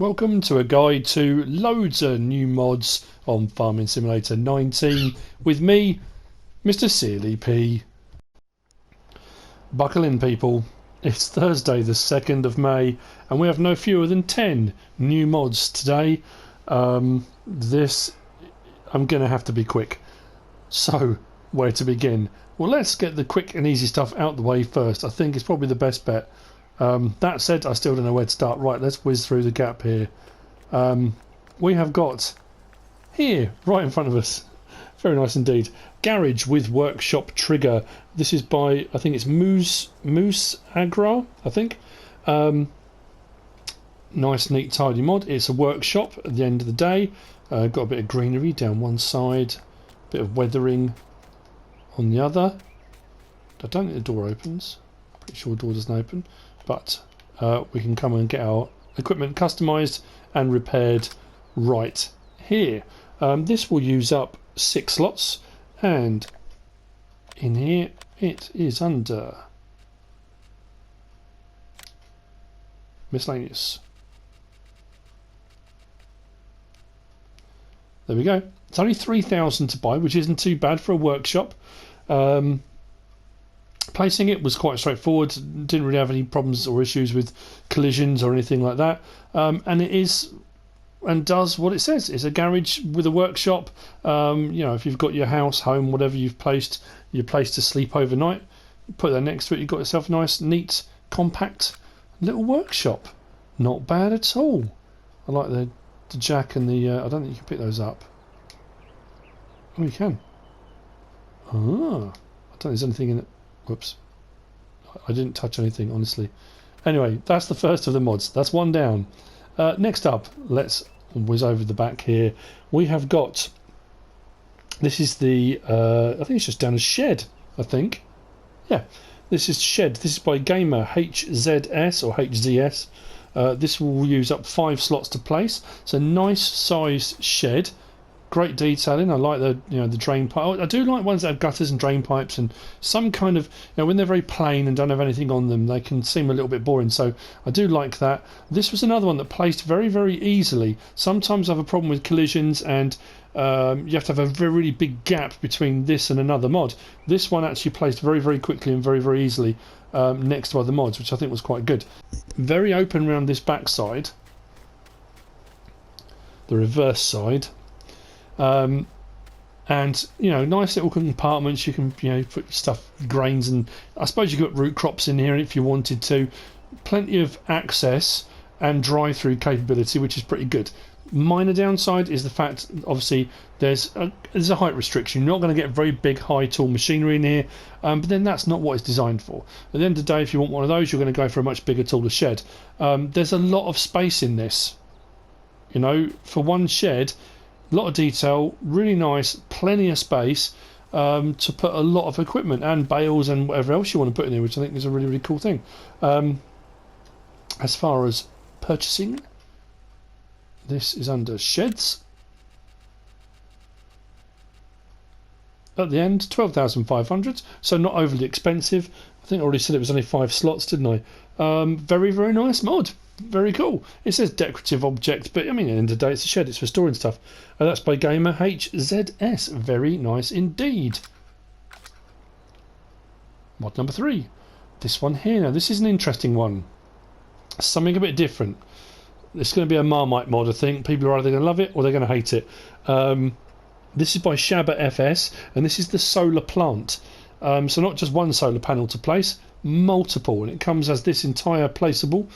Welcome to a guide to loads of new mods on Farming Simulator 19 with me, MrSealyp. Buckle in, people. It's Thursday the 2nd of May and we have no fewer than 10 new mods today. I'm going to have to be quick. So, where to begin? Well, let's get the quick and easy stuff out the way first. I think it's probably the best bet. That said, I still don't know where to start. Right, let's whiz through the gap here. We have got here, right in front of us, very nice indeed, garage with workshop trigger. This is by, I think it's MoosAgrar, I think. Nice, neat, tidy mod. It's a workshop at the end of the day. Got a bit of greenery down one side, bit of weathering on the other. I don't think the door opens. Pretty sure the door doesn't open. But we can come and get our equipment customised and repaired right here. This will use up 6 slots, and in here it is under miscellaneous. There we go. It's only 3,000 to buy, which isn't too bad for a workshop. Placing it was quite straightforward, didn't really have any problems or issues with collisions or anything like that, and it is and does what it says. It's a garage with a workshop. You know, if you've got your house, home, whatever you've placed, your place to sleep overnight, put that next to it, you've got yourself a nice, neat, compact little workshop. Not bad at all. I like the jack and the I don't think you can pick those up. Oh, you can. Ah, I don't think there's anything in it. Whoops, I didn't touch anything, honestly. Anyway, that's the first of the mods. That's one down. Next up, let's whiz over the back here. We have got, this is the I think it's just down a shed, I think. Yeah, this is shed. This is by gamerhzs or HZS. This will use up 5 slots to place. It's a nice size shed. Great detailing. I like the the drain pipe. I do like ones that have gutters and drain pipes and some kind of, when they're very plain and don't have anything on them, they can seem a little bit boring. So I do like that. This was another one that placed very, very easily. Sometimes I have a problem with collisions and you have to have a very really big gap between this and another mod. This one actually placed very, very quickly and very, very easily next to other mods, which I think was quite good. Very open around this back side. The reverse side. And nice little compartments. You can put stuff, grains, and I suppose you could put root crops in here if you wanted to. Plenty of access and drive-through capability, which is pretty good. Minor downside is the fact, obviously, there's a height restriction. You're not going to get very big, high, tall machinery in here, but then that's not what it's designed for. At the end of the day, if you want one of those, you're going to go for a much bigger, taller shed. There's a lot of space in this. For one shed. A lot of detail, really nice, plenty of space to put a lot of equipment and bales and whatever else you want to put in here, which I think is a really, really cool thing. As far as purchasing, this is under sheds. At the end, 12,500, so not overly expensive. I think I already said it was only 5 slots, didn't I? Very, very nice mod. Very cool. It says decorative object, but I mean, at the end of the day, it's a shed. It's for storing stuff. That's by gamerhzs. Very nice indeed. Mod number 3. This one here. Now, this is an interesting one. Something a bit different. It's going to be a Marmite mod, I think. People are either going to love it or they're going to hate it. This is by ShabaFS, and this is the solar plant. So not just one solar panel to place, multiple, and it comes as this entire placeable.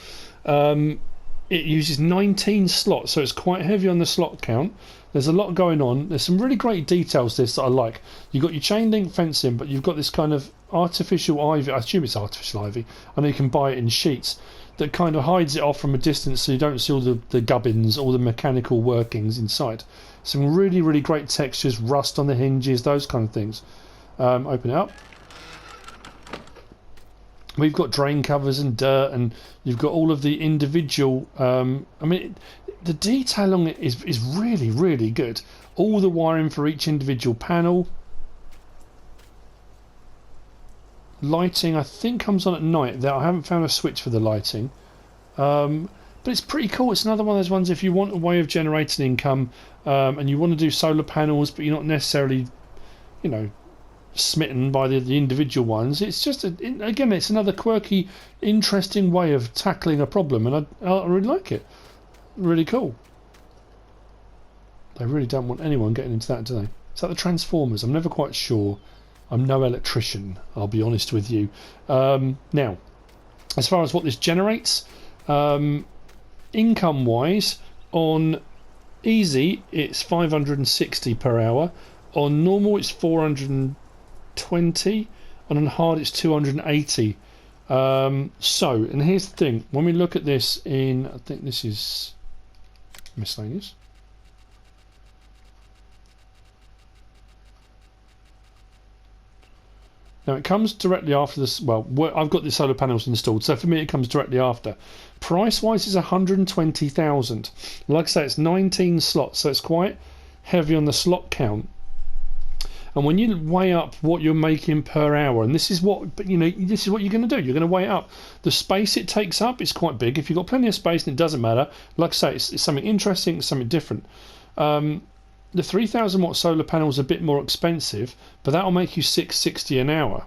It uses 19 slots, so it's quite heavy on the slot count. There's a lot going on. There's some really great details this that I like. You've got your chain link fencing, but you've got this kind of artificial ivy. I assume it's artificial ivy. I know you can buy it in sheets that kind of hides it off from a distance so you don't see all the gubbins, all the mechanical workings inside. Some really, really great textures, rust on the hinges, those kind of things. Open it up. We've got drain covers and dirt, and you've got all of the individual. The detail on it is really, really good. All the wiring for each individual panel. Lighting, I think, comes on at night. I haven't found a switch for the lighting. But but it's pretty cool. It's another one of those ones, if you want a way of generating income, and you want to do solar panels, but you're not necessarily, you know, smitten by the individual ones. It's just again, it's another quirky, interesting way of tackling a problem, and I really like it. Really cool. They really don't want anyone getting into that, do they? Is that the transformers? I'm never quite sure. I'm no electrician, I'll be honest with you. Now, as far as what this generates, income wise, on easy it's 560 per hour, on normal it's 420, and on hard it's 280. And here's the thing, when we look at this in, I think this is miscellaneous. Now it comes directly after this. Well, I've got the solar panels installed, so for me it comes directly after. Price wise is 120,000. Like I say, it's 19 slots, so it's quite heavy on the slot count. And when you weigh up what you're making per hour, and this is what, but you know, this is what you're going to do. You're going to weigh it up. The space it takes up is quite big. If you've got plenty of space, then it doesn't matter. Like I say, it's something interesting, it's something different. The 3,000 watt solar panel is a bit more expensive, but that'll make you $660 an hour,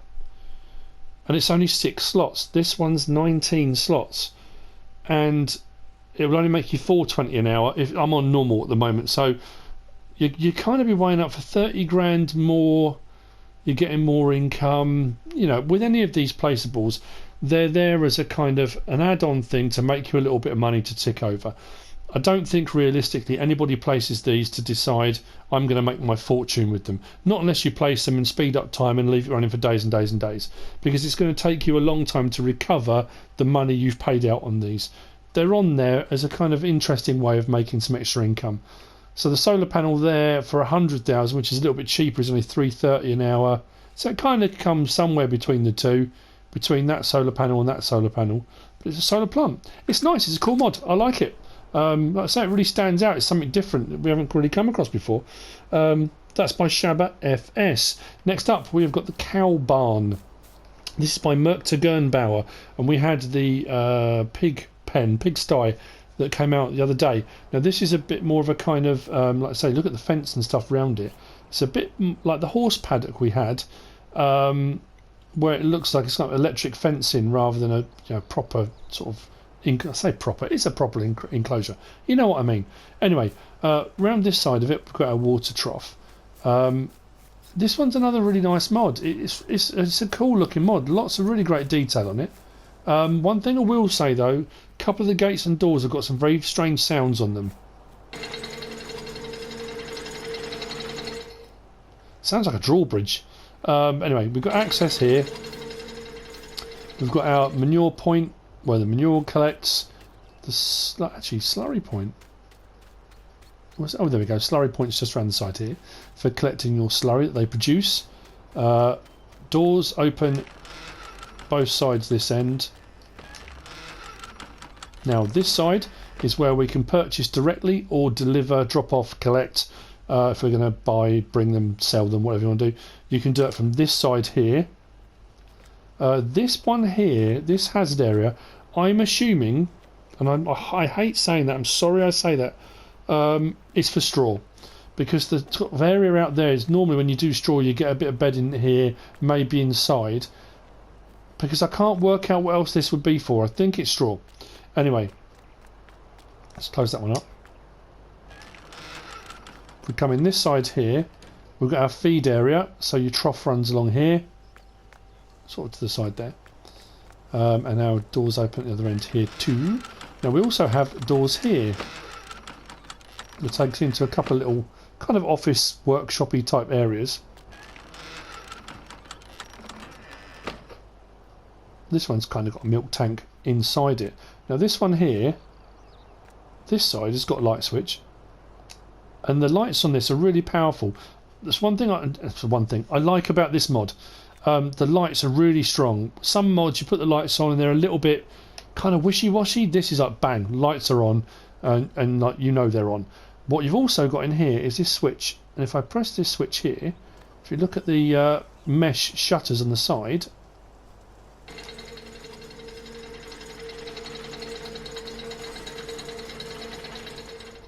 and it's only 6 slots. This one's 19 slots, and it will only make you $420 an hour. If I'm on normal at the moment, so you kind of be weighing up for 30 grand more. You're getting more income. You know, with any of these placeables, they're there as a kind of an add-on thing to make you a little bit of money to tick over. I don't think realistically anybody places these to decide I'm going to make my fortune with them. Not unless you place them and speed up time and leave it running for days and days and days, because it's going to take you a long time to recover the money you've paid out on these. They're on there as a kind of interesting way of making some extra income. So the solar panel there for 100,000, which is a little bit cheaper, is only $330 an hour. So it kind of comes somewhere between the two, between that solar panel and that solar panel. But it's a solar plant. It's nice. It's a cool mod. I like it. Like I say, it really stands out. It's something different that we haven't really come across before. That's by ShabaFS. Next up, we have got the cow barn. This is by moechtegernbauer, and we had the pigsty that came out the other day. Now this is a bit more of a kind of, like I say, look at the fence and stuff around it. It's a bit like the horse paddock we had, where it looks like it's got electric fencing rather than a proper sort of. I say proper, it's a proper enclosure. You know what I mean. Anyway, round this side of it, we've got our water trough. This one's another really nice mod. It's a cool looking mod. Lots of really great detail on it. One thing I will say though, a couple of the gates and doors have got some very strange sounds on them. Sounds like a drawbridge. Anyway, we've got access here. We've got our manure point, where the manure collects. Actually, slurry point. Oh, there we go. Slurry point's just around the side here for collecting your slurry that they produce. Doors open both sides this end. Now this side is where we can purchase directly or deliver, drop off, collect. If we're going to buy, bring them, sell them, whatever you want to do, you can do it from this side here. This one here, this hazard area, I'm assuming, and I hate saying that, I'm sorry I say that, it's for straw. Because the sort of area out there is normally when you do straw you get a bit of bed in here, maybe inside. Because I can't work out what else this would be for. I think it's straw. Anyway, let's close that one up. If we come in this side here, we've got our feed area, so your trough runs along here. Sort of to the side there, and our doors open at the other end here too. Now we also have doors here that takes into a couple of little kind of office workshopy type areas. This one's kind of got a milk tank inside it. Now this one here, this side has got a light switch, and the lights on this are really powerful. That's one thing I like about this mod. The lights are really strong. Some mods you put the lights on and they're a little bit kind of wishy-washy. This is like bang, lights are on, and like they're on. What you've also got in here is this switch, and if I press this switch here, if you look at the mesh shutters on the side,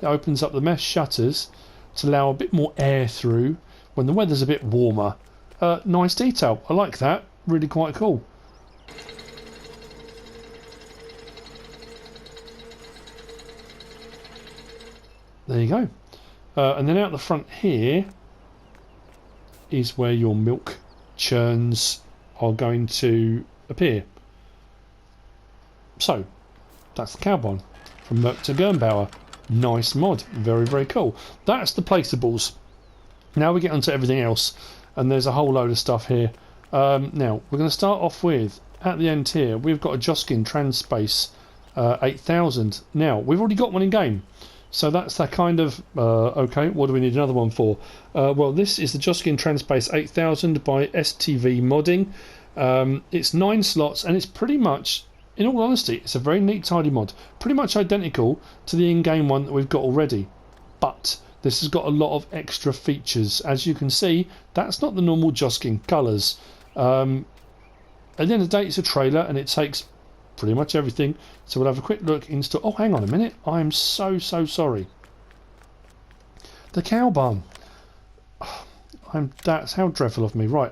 It opens up the mesh shutters to allow a bit more air through when the weather's a bit warmer. Nice detail. I like that. Really quite cool. There you go. And then out the front here is where your milk churns are going to appear. So that's the cow barn from moechtegernbauer. Nice mod. Very, very cool. That's the placeables. Now we get onto everything else, and there's a whole load of stuff here. Now we're going to start off with, at the end here, we've got a Joskin Transpace 8000. Now we've already got one in game, so that's that kind of okay, what do we need another one for? Well, this is the Joskin Transpace 8000 by STv-Modding. It's 9 slots, and it's pretty much, in all honesty, it's a very neat, tidy mod. Pretty much identical to the in-game one that we've got already, but this has got a lot of extra features. As you can see, that's not the normal Joskin colours. At the end of the day, it's a trailer, and it takes pretty much everything. So we'll have a quick look into... Oh, hang on a minute. I am so sorry. The cow barn. That's how dreadful of me. Right.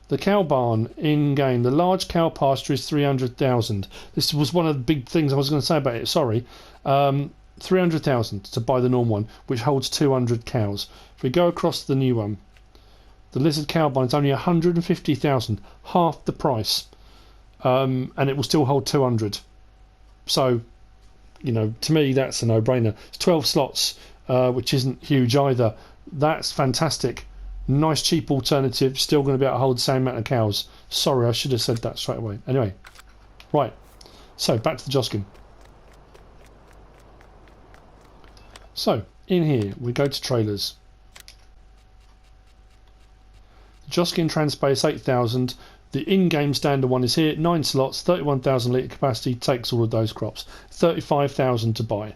The cow barn in game. The large cow pasture is 300,000. This was one of the big things I was going to say about it. Sorry. 300,000 to buy the normal one, which holds 200 cows. If we go across to the new one, the lizard cow barn is only 150,000, half the price, and it will still hold 200. So, you know, to me that's a no-brainer. It's 12 slots, which isn't huge either. That's fantastic. Nice cheap alternative. Still going to be able to hold the same amount of cows. Sorry, I should have said that straight away. Anyway, right. So back to the Joskin. So, in here, we go to trailers. The Joskin Transpace 8000, the in-game standard one is here, 9 slots, 31,000 litre capacity, takes all of those crops. 35,000 to buy.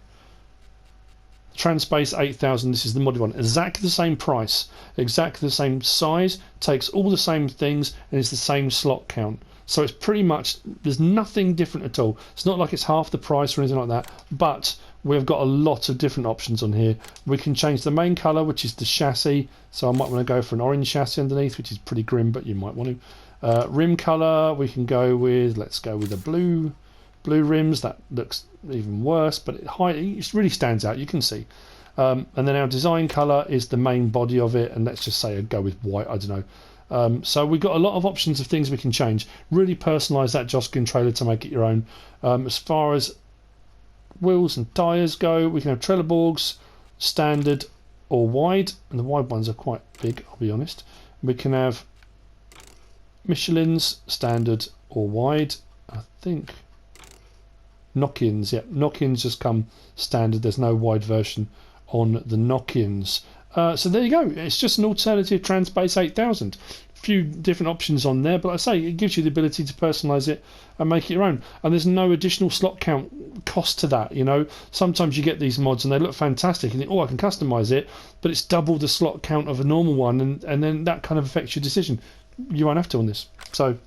The Transpace 8000, this is the modded one, exactly the same price, exactly the same size, takes all the same things, and it's the same slot count. So it's pretty much, there's nothing different at all. It's not like it's half the price or anything like that, but we've got a lot of different options on here. We can change the main colour, which is the chassis, so I might want to go for an orange chassis underneath, which is pretty grim, but you might want to. Rim colour, we can go with, let's go with the blue rims. That looks even worse, but it really stands out, you can see. And then our design colour is the main body of it, and let's just say I'd go with white, I don't know. So we've got a lot of options of things we can change. Really personalise that Joskin trailer to make it your own. As far as wheels and tyres go, we can have trailer bogs, standard or wide, and the wide ones are quite big, I'll be honest. We can have Michelin's, standard or wide. I think knock-ins, yeah, knock-ins just come standard. There's no wide version on the knock-ins. So there you go. It's just an alternative Transpace 8000. Few different options on there, but like I say, it gives you the ability to personalise it and make it your own. And there's no additional slot count cost to that. You know, sometimes you get these mods and they look fantastic, and you think, oh, I can customise it, but it's double the slot count of a normal one, and then that kind of affects your decision. You won't have to on this. So,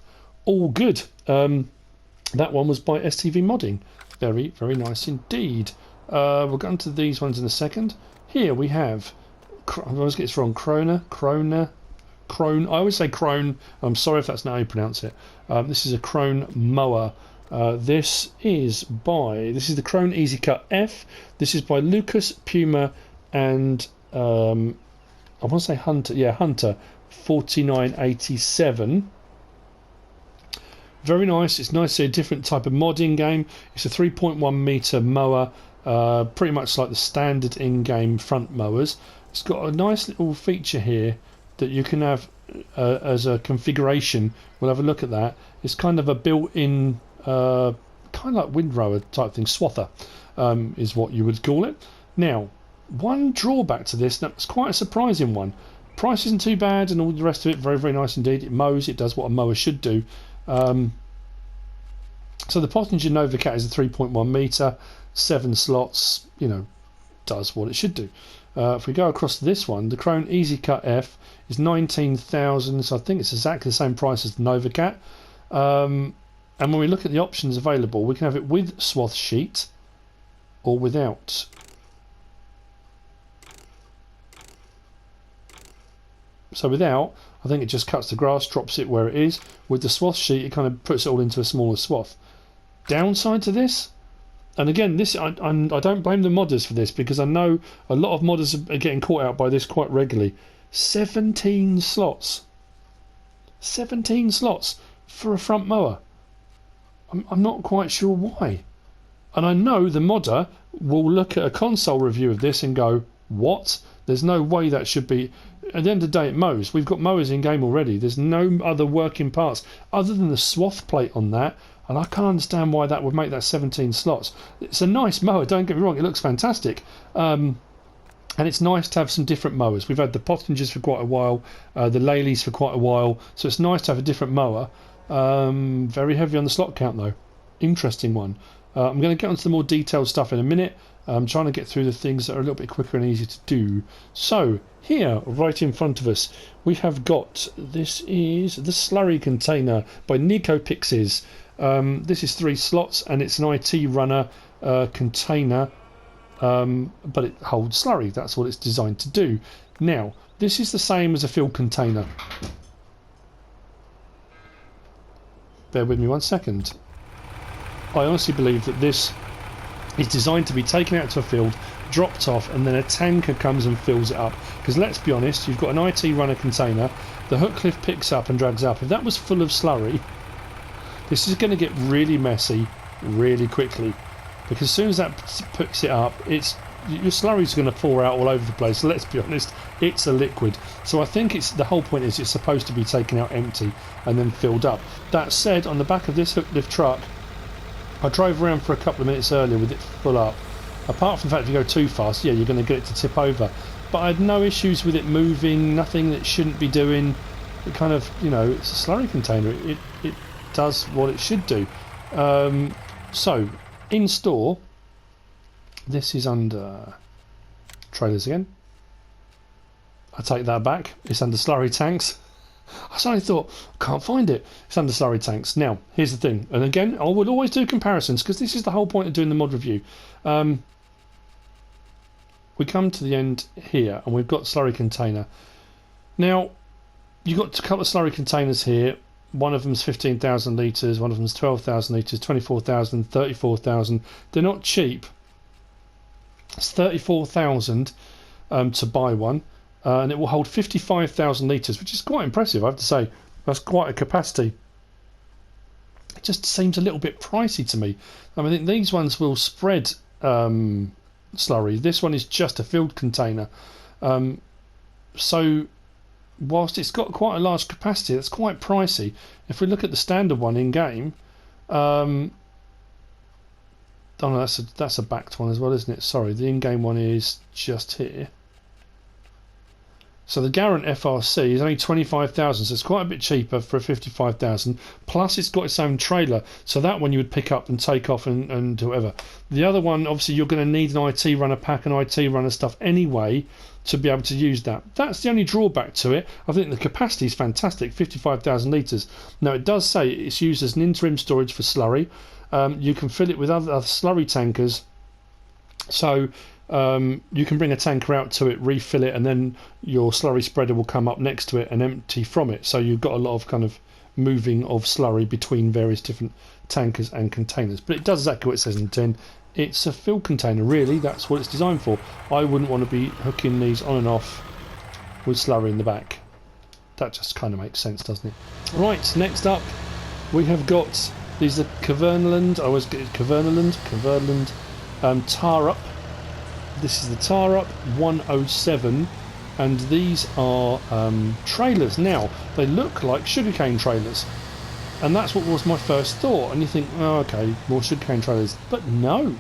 all good. That one was by STv-Modding. Very, very nice indeed. We'll go into these ones in a second. Here we have, I always get this wrong, Krone. I always say Krone. I'm sorry if that's not how you pronounce it. This is a Krone mower. This is the Krone Easycut F. This is by Lukas, Puma, and I want to say Hunter. Yeah, Hunter 4987. Very nice. It's nice to see a different type of modding game. It's a 3.1 meter mower, pretty much like the standard in-game front mowers. It's got a nice little feature here that you can have as a configuration. We'll have a look at that. It's kind of a built-in, kind of like windrower type thing, swather is what you would call it. Now, one drawback to this, that's quite a surprising one. Price isn't too bad, and all the rest of it, very, very nice indeed. It mows, it does what a mower should do. So the Pottinger NovaCat is a 3.1 meter, 7 slots, you know, does what it should do. If we go across to this one, the Krone Easycut F is 19,000, so I think it's exactly the same price as the NovaCat. And when we look at the options available, we can have it with swath sheet or without. So without, I think it just cuts the grass, drops it where it is. With the swath sheet, it kind of puts it all into a smaller swath. Downside to this, and again, this I don't blame the modders for this, because I know a lot of modders are getting caught out by this quite regularly. 17 slots. 17 slots for a front mower. I'm not quite sure why. And I know the modder will look at a console review of this and go, what? There's no way that should be. At the end of the day, it mows. We've got mowers in game already. There's no other working parts other than the swath plate on that, and I can't understand why that would make that 17 slots. It's a nice mower, don't get me wrong, it looks fantastic. And it's nice to have some different mowers. We've had the Pottingers for quite a while, the Leyleys for quite a while, so it's nice to have a different mower. Very heavy on the slot count though. Interesting one. I'm going to get onto the more detailed stuff in a minute. I'm trying to get through the things that are a little bit quicker and easier to do. So, here, right in front of us, we have got, this is the Slurry Container by NicoPix. This is 3 slots and it's an IT runner container, but it holds slurry. That's what it's designed to do. Now, this is the same as a field container. Bear with me 1 second. I honestly believe that this is designed to be taken out to a field, dropped off, and then a tanker comes and fills it up. Because let's be honest, you've got an IT runner container, the hook lift picks up and drags up. If that was full of slurry, this is going to get really messy really quickly. Because as soon as that picks it up, your slurry's going to pour out all over the place. Let's be honest, it's a liquid. So I think the whole point is it's supposed to be taken out empty and then filled up. That said, on the back of this hook lift truck, I drove around for a couple of minutes earlier with it full up. Apart from the fact if you go too fast, yeah, you're going to get it to tip over. But I had no issues with it moving, nothing that shouldn't be doing. It kind of, you know, it's a slurry container. It does what it should do. So, in store, this is under trailers again. I take that back. It's under slurry tanks. I suddenly thought, I can't find it. It's under slurry tanks. Now, here's the thing. And again, I would always do comparisons because this is the whole point of doing the mod review. We come to the end here and we've got slurry container. Now, you've got a couple of slurry containers here. One of them's 15,000 litres, one of them's 12,000 litres, 24,000, 34,000. They're not cheap. It's 34,000 to buy one. And it will hold 55,000 litres, which is quite impressive, I have to say. That's quite a capacity. It just seems a little bit pricey to me. I think these ones will spread slurry. This one is just a field container. So, whilst it's got quite a large capacity, it's quite pricey. If we look at the standard one in-game, oh no, that's a backed one as well, isn't it? Sorry, the in-game one is just here. So the Garant FRC is only 25,000, so it's quite a bit cheaper for a 55,000. Plus, it's got its own trailer, so that one you would pick up and take off and whatever. The other one, obviously, you're going to need an IT runner pack and IT runner stuff anyway to be able to use that. That's the only drawback to it. I think the capacity is fantastic, 55,000 litres. Now, it does say it's used as an interim storage for slurry. You can fill it with other slurry tankers. So you can bring a tanker out to it, refill it, and then your slurry spreader will come up next to it and empty from it. So you've got a lot of kind of moving of slurry between various different tankers and containers. But it does exactly what it says in the tin. It's a fill container, really. That's what it's designed for. I wouldn't want to be hooking these on and off with slurry in the back. That just kind of makes sense, doesn't it? Right, next up we have got, these are Kverneland, I always get it, Kverneland, Tar Up. This is the Tar Up 107, and these are trailers. Now, they look like sugarcane trailers, and that's what was my first thought. And you think, oh, okay, more sugarcane trailers. But no,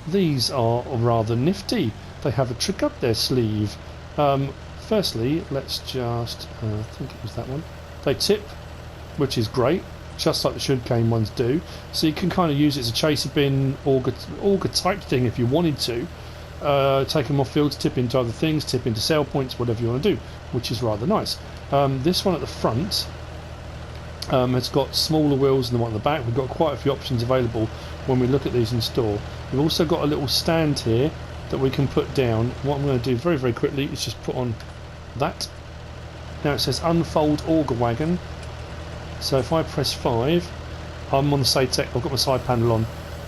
these are rather nifty. They have a trick up their sleeve. Firstly, let's just, I think it was that one. They tip, which is great, just like the sugarcane ones do. So you can kind of use it as a chaser bin, auger type thing if you wanted to. Take them off fields, tip into other things, tip into sale points, whatever you want to do, which is rather nice. This one at the front has got smaller wheels than the one at the back. We've got quite a few options available when we look at these in store. We've also got a little stand here that we can put down. What I'm going to do very, very quickly is just put on that. Now it says unfold auger wagon. So if I press 5, I'm on the SATEC, I've got my side panel on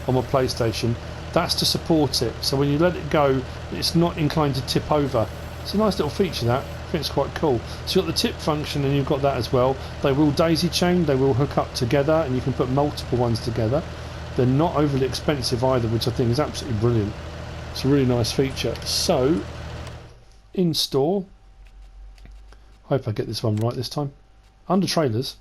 my PlayStation. That's to support it. So when you let it go, it's not inclined to tip over. It's a nice little feature, that. I think it's quite cool. So you've got the tip function and you've got that as well. They will daisy chain, they will hook up together, and you can put multiple ones together. They're not overly expensive either, which I think is absolutely brilliant. It's a really nice feature. So, in store, hope I get this one right this time. Under trailers,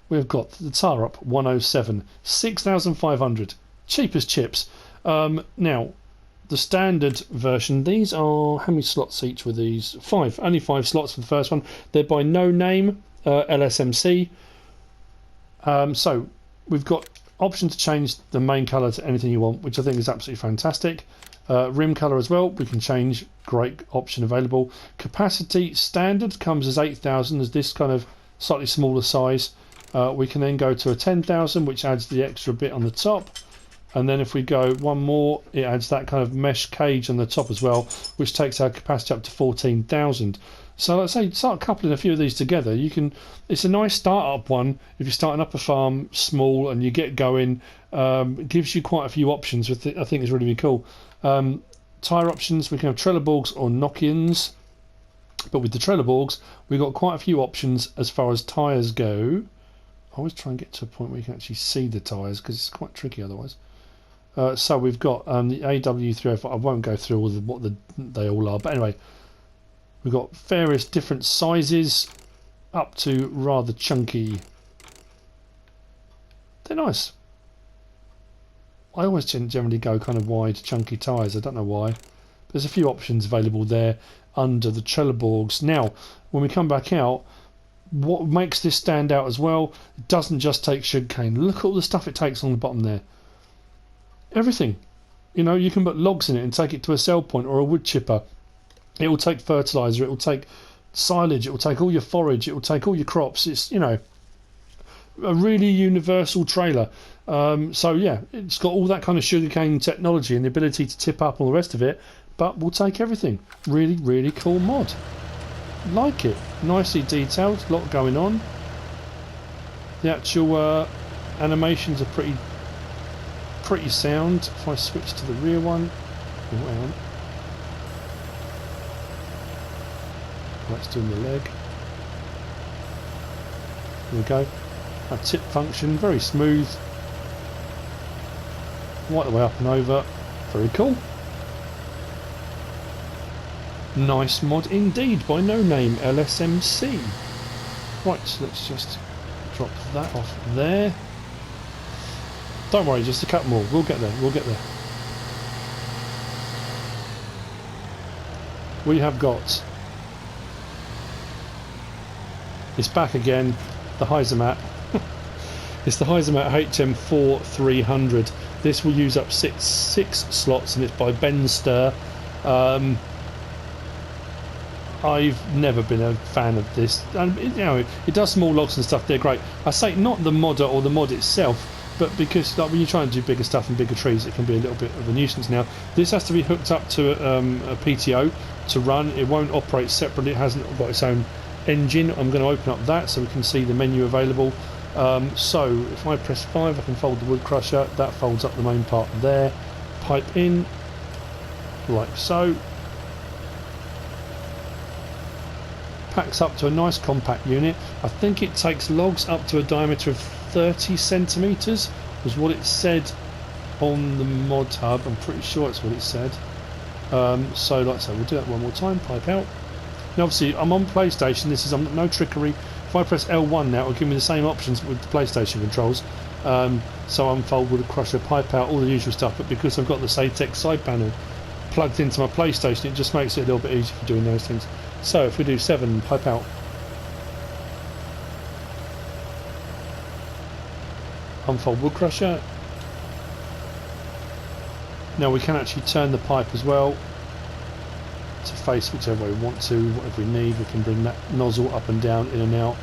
we've got the Tarup 107, 6,500, cheap as chips. Now, the standard version, these are, how many slots each were these? 5, only 5 slots for the first one. They're by no.naim, LSMC. So we've got option to change the main colour to anything you want, which I think is absolutely fantastic. Rim colour as well, we can change, great option available. Capacity standard comes as 8,000, as this kind of slightly smaller size. We can then go to a 10,000, which adds the extra bit on the top. And then if we go one more, it adds that kind of mesh cage on the top as well, which takes our capacity up to 14,000. So let's say start coupling a few of these together. You can. It's a nice start-up one if you're starting up a farm small and you get going. It gives you quite a few options, which I think is really, really cool. Tyre options, we can have Trelleborgs or knock-ins. But with the Trelleborgs, we've got quite a few options as far as tyres go. I always try and get to a point where you can actually see the tyres, because it's quite tricky otherwise. So we've got the AW305. I won't go through all what they all are, but anyway, we've got various different sizes up to rather chunky. They're nice. I always generally go kind of wide, chunky tyres. I don't know why. There's a few options available there under the Trelleborgs. Now, when we come back out, what makes this stand out as well, it doesn't just take sugarcane. Look at all the stuff it takes on the bottom there. Everything. You know, you can put logs in it and take it to a sell point or a wood chipper. It will take fertiliser, it will take silage, it will take all your forage, it will take all your crops. It's, you know, a really universal trailer. So yeah, it's got all that kind of sugarcane technology and the ability to tip up and all the rest of it, but we'll take everything. Really, really cool mod. Like it. Nicely detailed, a lot going on. The actual animations are pretty sound. If I switch to the rear one, oh, hang on. That's doing the leg. There we go. Our tip function, very smooth. Right the way up and over. Very cool. Nice mod indeed by no.naim LSMC. Right, so let's just drop that off there. Don't worry, just a couple more. We'll get there. We'll get there. We have got. It's back again. The Hyzamat. It's the Hyzamat HM4 300. This will use up six slots, and it's by Bensterr. I've never been a fan of this. And you know, it does small logs and stuff. They're great. I say not the modder or the mod itself, but because like, when you try and do bigger stuff and bigger trees, it can be a little bit of a nuisance. Now, this has to be hooked up to a PTO to run. It won't operate separately. It hasn't got its own engine. I'm going to open up that so we can see the menu available. So if I press 5, I can fold the wood crusher. That folds up the main part there. Pipe in, like so. Packs up to a nice compact unit. I think it takes logs up to a diameter of 30 centimetres was what it said on the Modhub. I'm pretty sure it's what it said. So like I say, we'll do that one more time. Pipe out. Now obviously I'm on PlayStation. This is no trickery. If I press L1 now, it'll give me the same options with the PlayStation controls. So unfold, wood crusher, pipe out, all the usual stuff. But because I've got the SATEC side panel plugged into my PlayStation, it just makes it a little bit easier for doing those things. So if we do 7, pipe out. Unfold wood crusher. Now we can actually turn the pipe as well to face whichever way we want to, whatever we need. We can bring that nozzle up and down, in and out.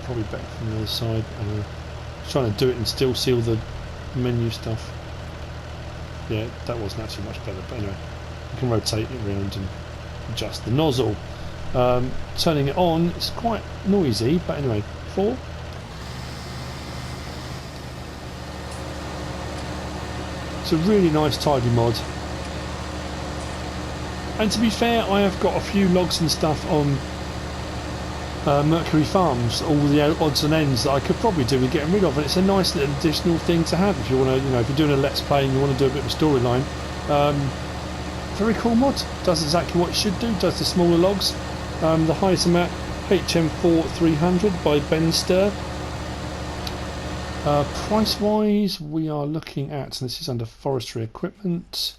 Probably better from the other side. Trying to do it and still see all the menu stuff. Yeah, that wasn't actually much better, but anyway, you can rotate it around and adjust the nozzle. Turning it on, it's quite noisy, but anyway, 4. It's a really nice tidy mod. And to be fair, I have got a few logs and stuff on Mercury Farms, all the odds and ends that I could probably do with getting rid of, and it's a nice little additional thing to have if you want to, you know, if you're doing a let's play and you want to do a bit of a storyline. Very cool mod. Does exactly what it should do. Does the smaller logs. The highest amount, HM4 300 by Bensterr. Price wise, we are looking at, and this is under forestry equipment,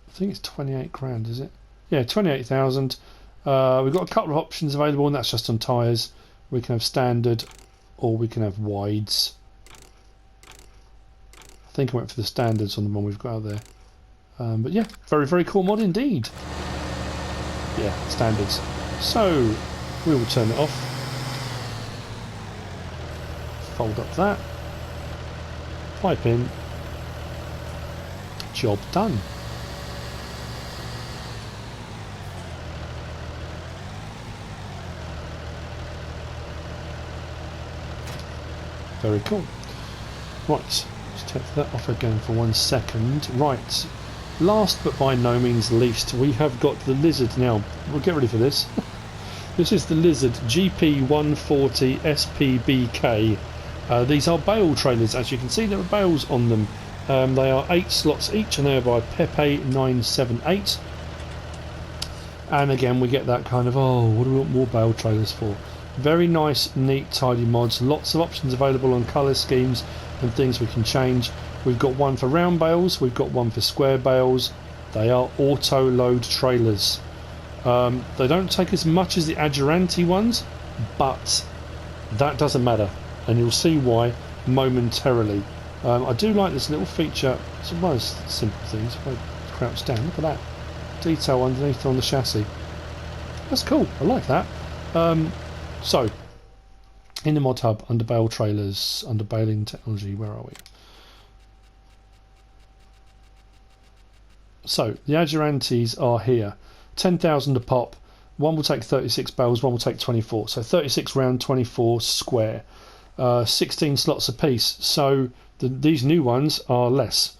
I think it's 28 grand, is it? Yeah, 28,000. We've got a couple of options available, and that's just on tyres. We can have standard, or we can have wides. I think I went for the standards on the one we've got out there. But yeah, very, very cool mod indeed. Yeah, standards. So, we will turn it off. Fold up that. Pipe in. Job done. Very cool. Right, let's take that off again for 1 second. Right, last but by no means least, we have got the Lizard now. We'll get ready for this. This is the Lizard GP140 SPBK. These are Bowel Trailers. As you can see, there are bales on them. They are 8 slots each, and they are by Pepe 978. And again, we get that kind of, oh, what do we want more Bowel Trailers for? Very nice, neat, tidy mods. Lots of options available on colour schemes and things we can change. We've got one for round bales, we've got one for square bales. They are auto load trailers. They don't take as much as the Adjuranti ones, but that doesn't matter, and you'll see why momentarily. I do like this little feature. It's one of those simple things. If I crouch down, look at that detail underneath on the chassis. That's cool. I like that. So, in the Modhub, Underbarrel Trailers, Underbaling Technology, where are we? So, the Adjurantis are here. 10,000 a pop. One will take 36 bales, one will take 24. So 36 round, 24 square. 16 slots a piece. So these new ones are less.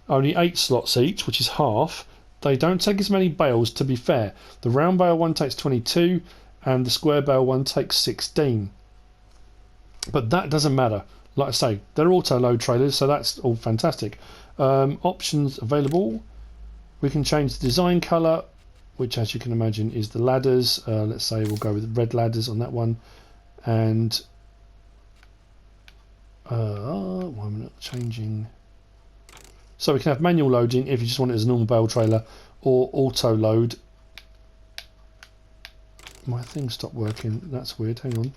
Only 8 slots each, which is half. They don't take as many bales, to be fair. The round bale one takes 22 and the square bale one takes 16. But that doesn't matter. Like I say, they're auto load trailers, so that's all fantastic. Options available. We can change the design colour, which, as you can imagine, is the ladders. Let's say we'll go with red ladders on that one. And why am I not changing? So we can have manual loading if you just want it as a normal bale trailer, or auto load. My thing stopped working. That's weird. Hang on.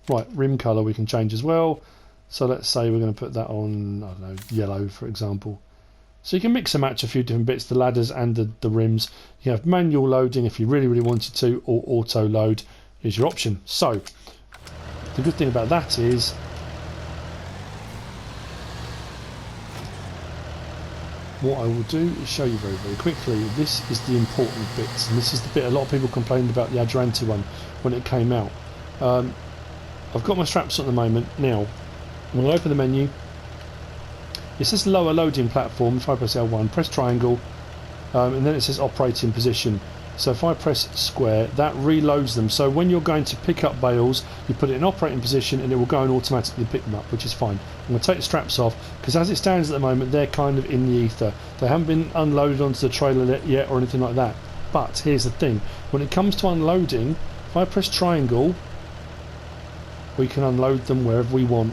Right, rim colour we can change as well. So let's say we're going to put that on, I don't know, yellow, for example. So you can mix and match a few different bits, the ladders and the rims. You have manual loading if you really, really wanted to, or auto load is your option. So the good thing about that is what I will do is show you very, very quickly. This is the important bits, and this is the bit a lot of people complained about the Adjuranti one when it came out. I've got my straps on at the moment. Now, when I open the menu, it says lower loading platform. If I press L1, press triangle, and then it says operating position. So if I press square, that reloads them. So when you're going to pick up bales, you put it in operating position and it will go and automatically pick them up, which is fine. I'm going to take the straps off, because as it stands at the moment, they're kind of in the ether. They haven't been unloaded onto the trailer yet or anything like that. But here's the thing. When it comes to unloading, if I press triangle, we can unload them wherever we want.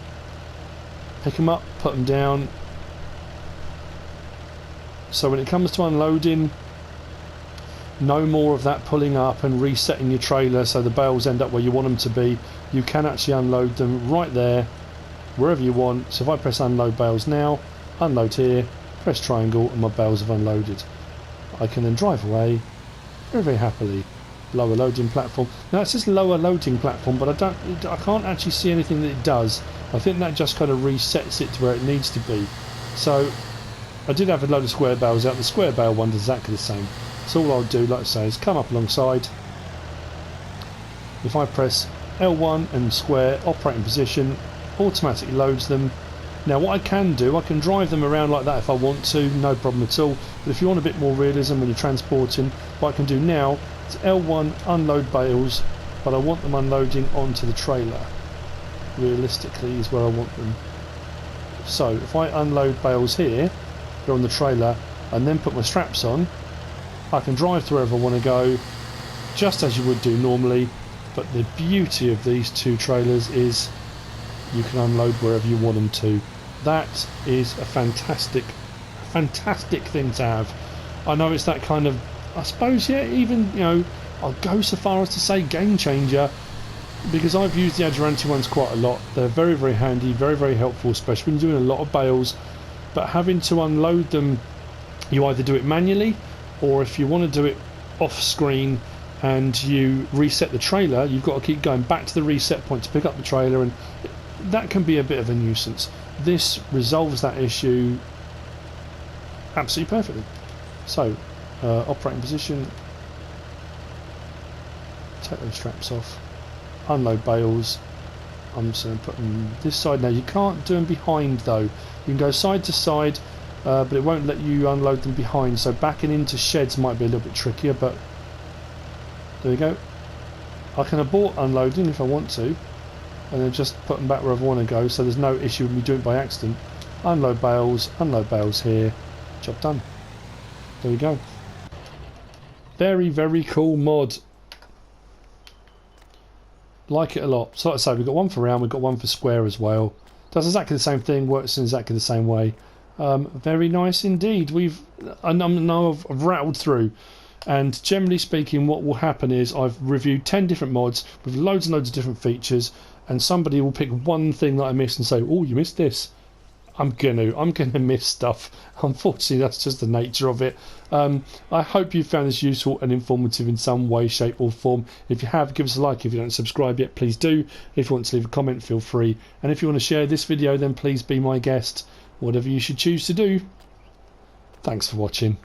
Pick them up, put them down. So when it comes to unloading, no more of that pulling up and resetting your trailer so the bales end up where you want them to be. You can actually unload them right there, wherever you want. So if I press unload bales now, unload here, press triangle, and my bales have unloaded. I can then drive away very, very happily lower loading platform. Now it says lower loading platform, but I can't actually see anything that it does. I think that just kind of resets it to where it needs to be. So I did have a load of square bales out. The square bale one does exactly the same. So all I'll do, like I say, is come up alongside. If I press L1 and square, operating position, automatically loads them. Now what I can do, I can drive them around like that if I want to, no problem at all. But if you want a bit more realism when you're transporting, what I can do now is L1 unload bales, but I want them unloading onto the trailer. Realistically is where I want them. So if I unload bales here, they're on the trailer, and then put my straps on, I can drive to wherever I want to go, just as you would do normally. But the beauty of these two trailers is you can unload wherever you want them to. That is a fantastic thing to have. I know it's that kind of, I suppose, yeah, even, you know, I'll go so far as to say game changer, because I've used the Adjuranti ones quite a lot. They're very, very handy, very, very helpful, especially when you're doing a lot of bales. But having to unload them, you either do it manually, or if you want to do it off screen and you reset the trailer, you've got to keep going back to the reset point to pick up the trailer, and that can be a bit of a nuisance. This resolves that issue absolutely perfectly. So operating position, take those straps off, unload bales. I'm just going to put them this side. Now you can't do them behind though. You can go side to side, but it won't let you unload them behind, so backing into sheds might be a little bit trickier, but there we go. I can abort unloading if I want to, and then just put them back wherever I want to go, so there's no issue with me doing it by accident. Unload bales here, job done. There we go. Very, very cool mod. Like it a lot. So like I say, we've got one for round, we've got one for square as well. Does exactly the same thing, works in exactly the same way. Very nice indeed. Now I've rattled through, and generally speaking what will happen is I've reviewed 10 different mods with loads and loads of different features, and somebody will pick one thing that I missed and say, oh, you missed this. I'm gonna miss stuff. Unfortunately, that's just the nature of it. I hope you found this useful and informative in some way, shape or form. If you have, give us a like. If you don't subscribe yet, please do. If you want to leave a comment, feel free. And if you want to share this video, then please be my guest. Whatever you should choose to do. Thanks for watching.